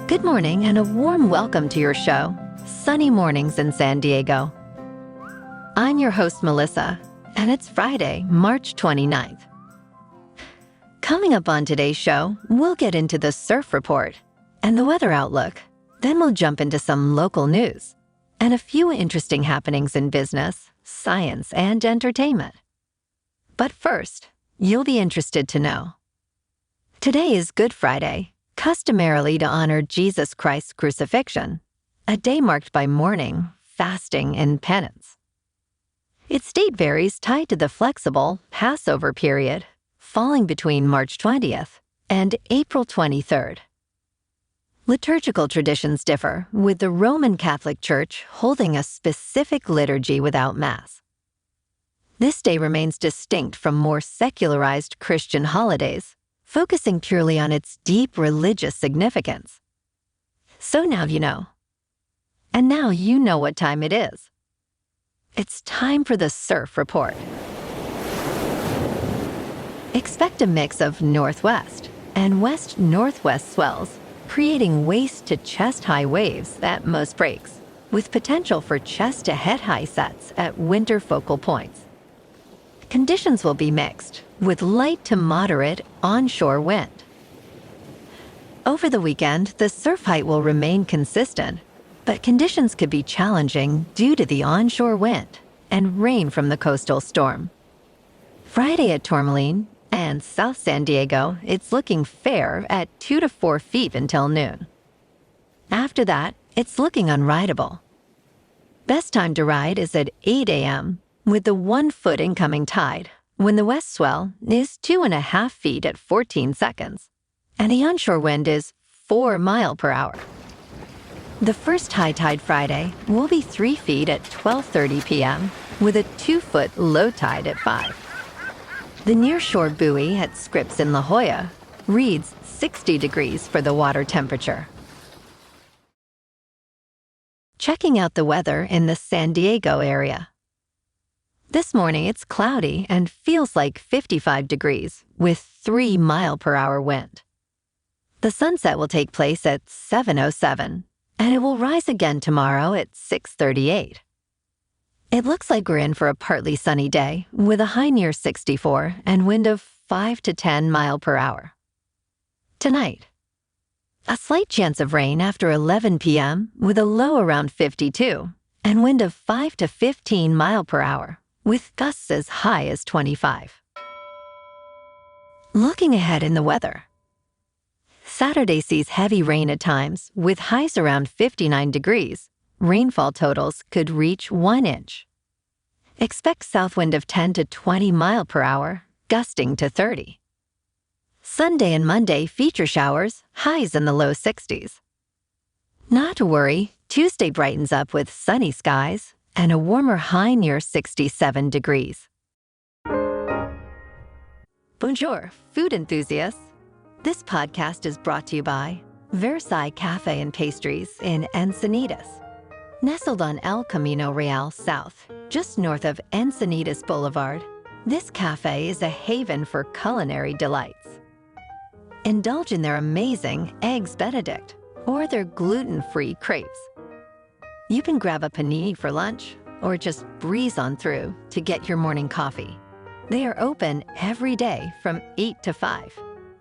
Good morning and a warm welcome to your show, Sunny Mornings in San Diego. I'm your host, Melissa, and it's Friday, March 29th. Coming up on today's show, we'll get into the surf report and the weather outlook. Then we'll jump into some local news and a few interesting happenings in business, science, and entertainment. But first, you'll be interested to know. Today is Good Friday, customarily to honor Jesus Christ's crucifixion, a day marked by mourning, fasting, and penance. Its date varies tied to the flexible Passover period, falling between March 20th and April 23rd. Liturgical traditions differ, with the Roman Catholic Church holding a specific liturgy without Mass. This day remains distinct from more secularized Christian holidays, focusing purely on its deep religious significance. So now you know. And now you know what time it is. It's time for the surf report. Expect a mix of northwest and west-northwest swells, creating waist to chest-high waves at most breaks, with potential for chest-to-head-high sets at winter focal points. Conditions will be mixed, with light to moderate onshore wind. Over the weekend, the surf height will remain consistent, but conditions could be challenging due to the onshore wind and rain from the coastal storm. Friday at Tourmaline and South San Diego, it's looking fair at 2 to 4 feet until noon. After that, it's looking unrideable. Best time to ride is at 8 a.m., with the 1 foot incoming tide, when the west swell is 2.5 feet at 14 seconds, and the onshore wind is 4 miles per hour. The first high tide Friday will be 3 feet at 12:30 p.m., with a 2-foot low tide at 5. The nearshore buoy at Scripps in La Jolla reads 60 degrees for the water temperature. Checking out the weather in the San Diego area. This morning, it's cloudy and feels like 55 degrees with 3 miles per hour wind. The sunset will take place at 7:07, and it will rise again tomorrow at 6:38. It looks like we're in for a partly sunny day with a high near 64 and wind of 5 to 10 miles per hour. Tonight, a slight chance of rain after 11 p.m. with a low around 52 and wind of 5 to 15 miles per hour, with gusts as high as 25. Looking ahead in the weather. Saturday sees heavy rain at times, with highs around 59 degrees. Rainfall totals could reach 1 inch. Expect south wind of 10 to 20 miles per hour, gusting to 30. Sunday and Monday feature showers, highs in the low 60s. Not to worry, Tuesday brightens up with sunny skies and a warmer high near 67 degrees. Bonjour, food enthusiasts. This podcast is brought to you by Versailles Cafe and Pastries in Encinitas. Nestled on El Camino Real South, just north of Encinitas Boulevard, this cafe is a haven for culinary delights. Indulge in their amazing Eggs Benedict or their gluten-free crepes. You can grab a panini for lunch or just breeze on through to get your morning coffee. They are open every day from 8 to 5.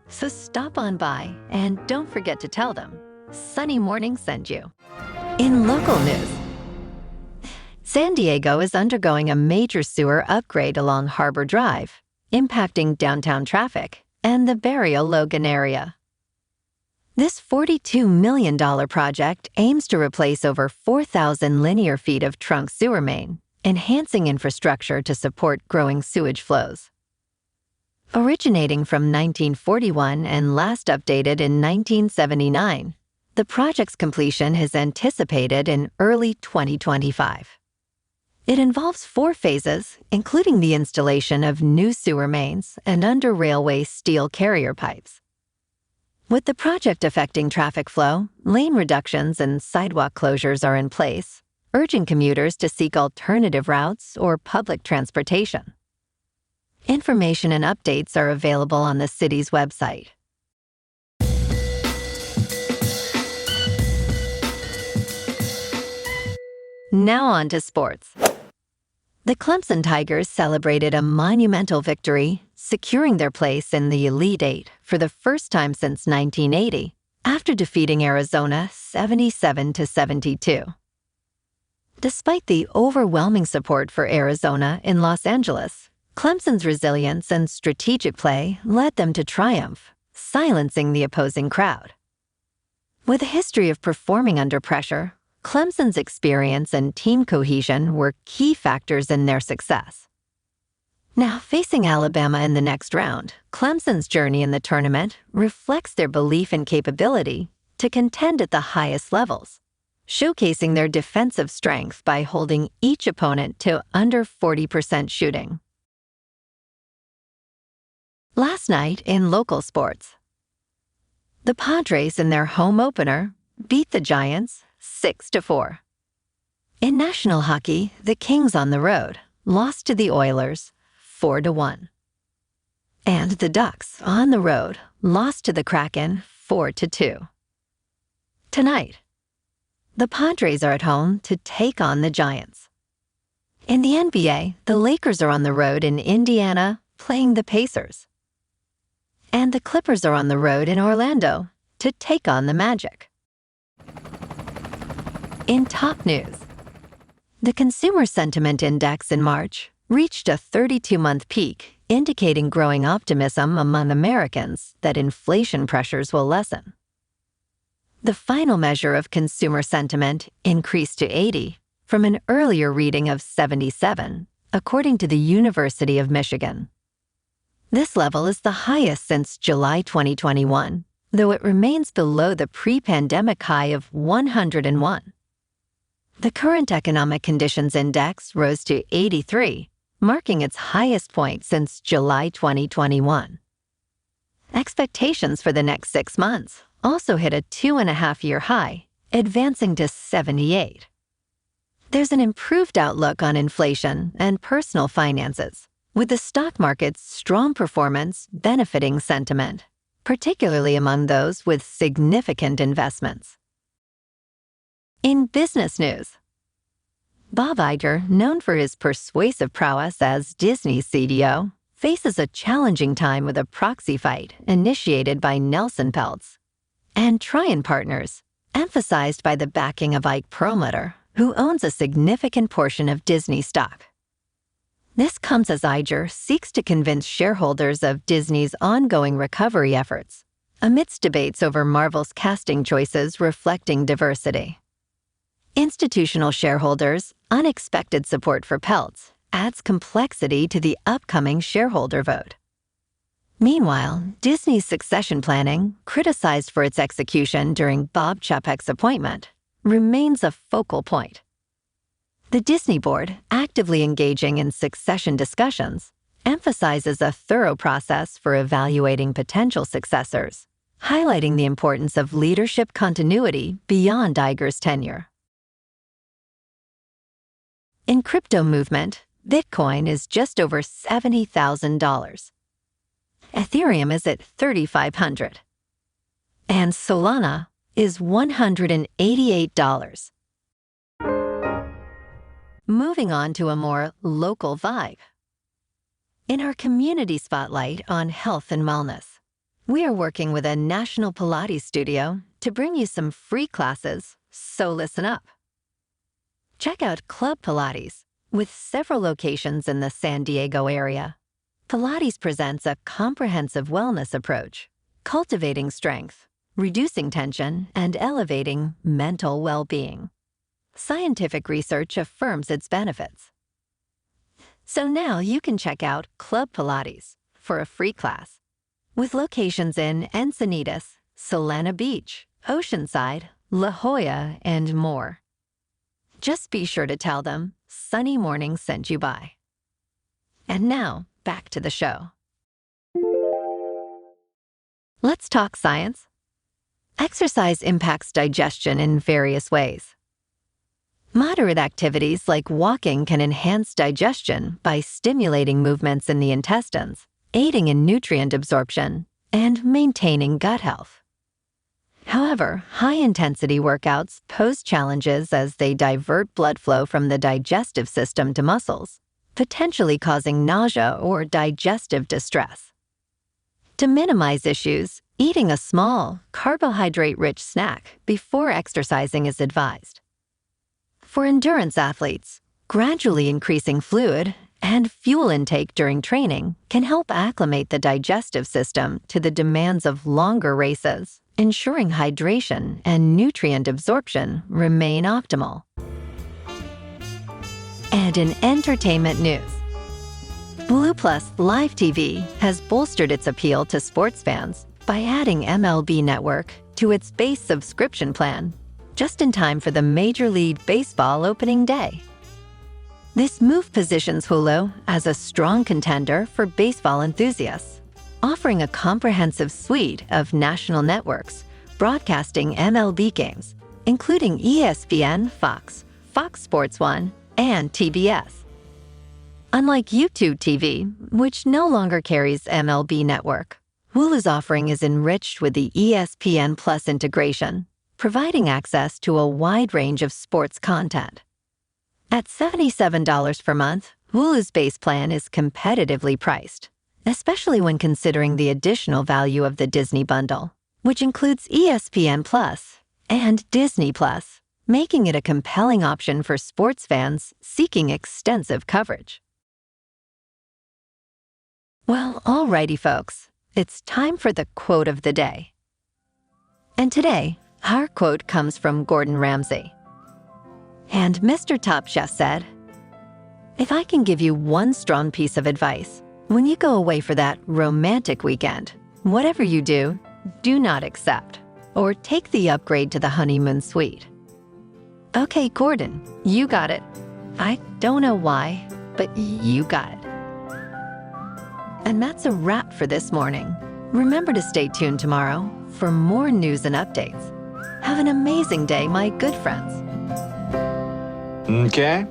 So stop on by and don't forget to tell them Sunny Morning sent you. In local news, San Diego is undergoing a major sewer upgrade along Harbor Drive, impacting downtown traffic and the Barrio Logan area. This $42 million project aims to replace over 4,000 linear feet of trunk sewer main, enhancing infrastructure to support growing sewage flows. Originating from 1941 and last updated in 1979, the project's completion is anticipated in early 2025. It involves 4 phases, including the installation of new sewer mains and under-railway steel carrier pipes. With the project affecting traffic flow, lane reductions and sidewalk closures are in place, urging commuters to seek alternative routes or public transportation. Information and updates are available on the city's website. Now on to sports. The Clemson Tigers celebrated a monumental victory, securing their place in the Elite Eight for the first time since 1980, after defeating Arizona 77-72. Despite the overwhelming support for Arizona in Los Angeles, Clemson's resilience and strategic play led them to triumph, silencing the opposing crowd. With a history of performing under pressure, Clemson's experience and team cohesion were key factors in their success. Now, facing Alabama in the next round, Clemson's journey in the tournament reflects their belief and capability to contend at the highest levels, showcasing their defensive strength by holding each opponent to under 40% shooting. Last night in local sports, the Padres in their home opener beat the Giants 6-4. In national hockey, the Kings on the road lost to the Oilers 4-1. And the Ducks on the road lost to the Kraken 4-2. Tonight, the Padres are at home to take on the Giants. In the NBA, the Lakers are on the road in Indiana playing the Pacers. And the Clippers are on the road in Orlando to take on the Magic. In top news, the Consumer Sentiment Index in March reached a 32-month peak, indicating growing optimism among Americans that inflation pressures will lessen. The final measure of consumer sentiment increased to 80 from an earlier reading of 77, according to the University of Michigan. This level is the highest since July 2021, though it remains below the pre-pandemic high of 101. The current economic conditions index rose to 83, marking its highest point since July 2021. Expectations for the next 6 months also hit a 2.5-year high, advancing to 78. There's an improved outlook on inflation and personal finances, with the stock market's strong performance benefiting sentiment, particularly among those with significant investments. In business news, Bob Iger, known for his persuasive prowess as Disney's CEO, faces a challenging time with a proxy fight initiated by Nelson Peltz and Tryon Partners, emphasized by the backing of Ike Perlmutter, who owns a significant portion of Disney stock. This comes as Iger seeks to convince shareholders of Disney's ongoing recovery efforts, amidst debates over Marvel's casting choices reflecting diversity. Institutional shareholders' unexpected support for Peltz adds complexity to the upcoming shareholder vote. Meanwhile, Disney's succession planning, criticized for its execution during Bob Chapek's appointment, remains a focal point. The Disney board, actively engaging in succession discussions, emphasizes a thorough process for evaluating potential successors, highlighting the importance of leadership continuity beyond Iger's tenure. In crypto movement, Bitcoin is just over $70,000. Ethereum is at $3,500. And Solana is $188. Moving on to a more local vibe. In our community spotlight on health and wellness, we are working with a national Pilates studio to bring you some free classes, so listen up. Check out Club Pilates, with several locations in the San Diego area. Pilates presents a comprehensive wellness approach, cultivating strength, reducing tension, and elevating mental well-being. Scientific research affirms its benefits. So now you can check out Club Pilates for a free class, with locations in Encinitas, Solana Beach, Oceanside, La Jolla, and more. Just be sure to tell them Sunny Morning sent you by. And now, back to the show. Let's talk science. Exercise impacts digestion in various ways. Moderate activities like walking can enhance digestion by stimulating movements in the intestines, aiding in nutrient absorption, and maintaining gut health. However, high-intensity workouts pose challenges as they divert blood flow from the digestive system to muscles, potentially causing nausea or digestive distress. To minimize issues, eating a small, carbohydrate-rich snack before exercising is advised. For endurance athletes, gradually increasing fluid and fuel intake during training can help acclimate the digestive system to the demands of longer races, ensuring hydration and nutrient absorption remain optimal. And in entertainment news, Hulu Live TV has bolstered its appeal to sports fans by adding MLB Network to its base subscription plan, just in time for the Major League Baseball opening day. This move positions Hulu as a strong contender for baseball enthusiasts, offering a comprehensive suite of national networks broadcasting MLB games, including ESPN, Fox, Fox Sports 1, and TBS. Unlike YouTube TV, which no longer carries MLB Network, Hulu's offering is enriched with the ESPN Plus integration, providing access to a wide range of sports content. At $77 per month, Hulu's base plan is competitively priced, especially when considering the additional value of the Disney bundle, which includes ESPN Plus and Disney Plus, making it a compelling option for sports fans seeking extensive coverage. Well, alrighty folks, it's time for the quote of the day. And today, our quote comes from Gordon Ramsay. And Mr. Top Chef said, "If I can give you one strong piece of advice, when you go away for that romantic weekend, whatever you do, do not accept or take the upgrade to the honeymoon suite." Okay, Gordon, you got it. I don't know why, but you got it. And that's a wrap for this morning. Remember to stay tuned tomorrow for more news and updates. Have an amazing day, my good friends. Okay.